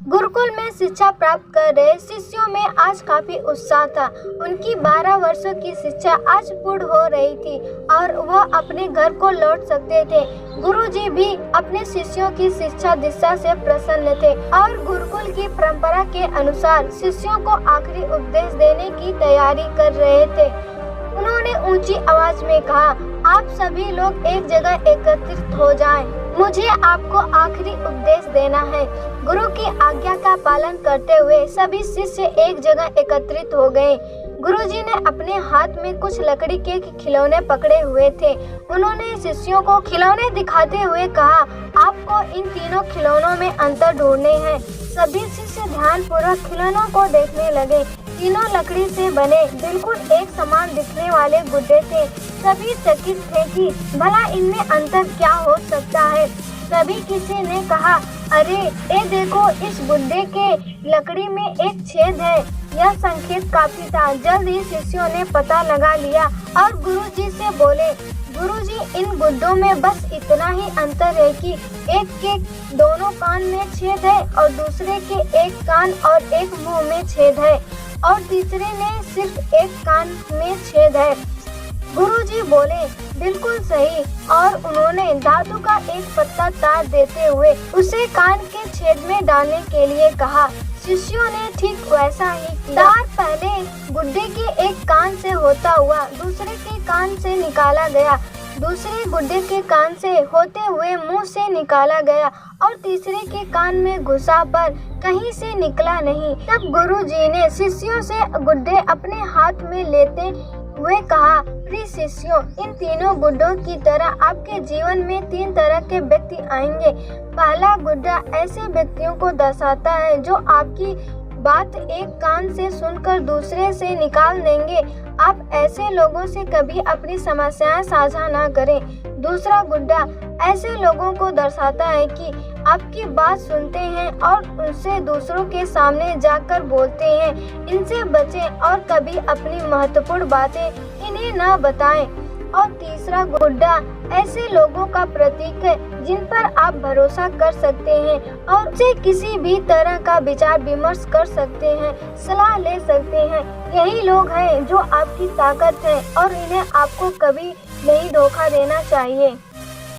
गुरुकुल में शिक्षा प्राप्त कर रहे शिष्यों में आज काफी उत्साह था। उनकी 12 वर्षों की शिक्षा आज पूर्ण हो रही थी और वह अपने घर को लौट सकते थे। गुरुजी भी अपने शिष्यों की शिक्षा दिशा से प्रसन्न थे और गुरुकुल की परंपरा के अनुसार शिष्यों को आखिरी उपदेश देने की तैयारी कर रहे थे। उन्होंने ऊंची आवाज में कहा, आप सभी लोग एक जगह एकत्रित हो जाएं। मुझे आपको आखिरी उपदेश देना है। गुरु की आज्ञा का पालन करते हुए सभी शिष्य एक जगह एकत्रित हो गए। गुरुजी ने अपने हाथ में कुछ लकड़ी के खिलौने पकड़े हुए थे। उन्होंने शिष्यों को खिलौने दिखाते हुए कहा, आपको इन तीनों खिलौनों में अंतर ढूंढने हैं। सभी शिष्य ध्यानपूर्वक खिलौनों को देखने लगे। तीनों लकड़ी से बने बिल्कुल एक समान दिखने वाले गुड्डे थे। सभी चकित थे कि भला इनमें अंतर क्या हो सकता है। सभी किसी ने कहा, अरे ये देखो, इस गुड्डे के लकड़ी में एक छेद है। यह संकेत काफी था। जल्द ही शिष्यों ने पता लगा लिया और गुरुजी से बोले, गुरुजी, इन गुड्डों में बस इतना ही अंतर है कि एक के दोनों कान में छेद है और दूसरे के एक कान और एक मुंह में छेद है और तीसरे में सिर्फ एक कान में छेद है। गुरुजी बोले, बिल्कुल सही। और उन्होंने धातु का एक पतला तार देते हुए उसे कान के छेद में डालने के लिए कहा। शिष्यों ने ठीक वैसा ही किया। तार पहले गुड्डे के एक कान से होता हुआ दूसरे के कान से निकाला गया, दूसरे गुड्डे के कान से होते हुए मुंह से निकाला गया और तीसरे के कान में घुसा पर कहीं से निकला नहीं। तब गुरुजी ने शिष्यों से गुड्डे अपने हाथ में लेते हुए कहा, प्रिय शिष्यों, इन तीनों गुड्डों की तरह आपके जीवन में 3 तरह के व्यक्ति आएंगे। पहला गुड्डा ऐसे व्यक्तियों को दर्शाता है जो आपकी बात एक कान से सुनकर दूसरे से निकाल देंगे। आप ऐसे लोगों से कभी अपनी समस्याएं साझा ना करें। दूसरा गुड्डा ऐसे लोगों को दर्शाता है कि आपकी बात सुनते हैं और उनसे दूसरों के सामने जाकर बोलते हैं। इनसे बचें और कभी अपनी महत्वपूर्ण बातें इन्हें न बताएं। और तीसरा गुड्डा ऐसे लोगों का प्रतीक है जिन पर आप भरोसा कर सकते हैं और उनसे किसी भी तरह का विचार विमर्श कर सकते हैं, सलाह ले सकते हैं। यही लोग हैं जो आपकी ताकत है और इन्हें आपको कभी नहीं धोखा देना चाहिए।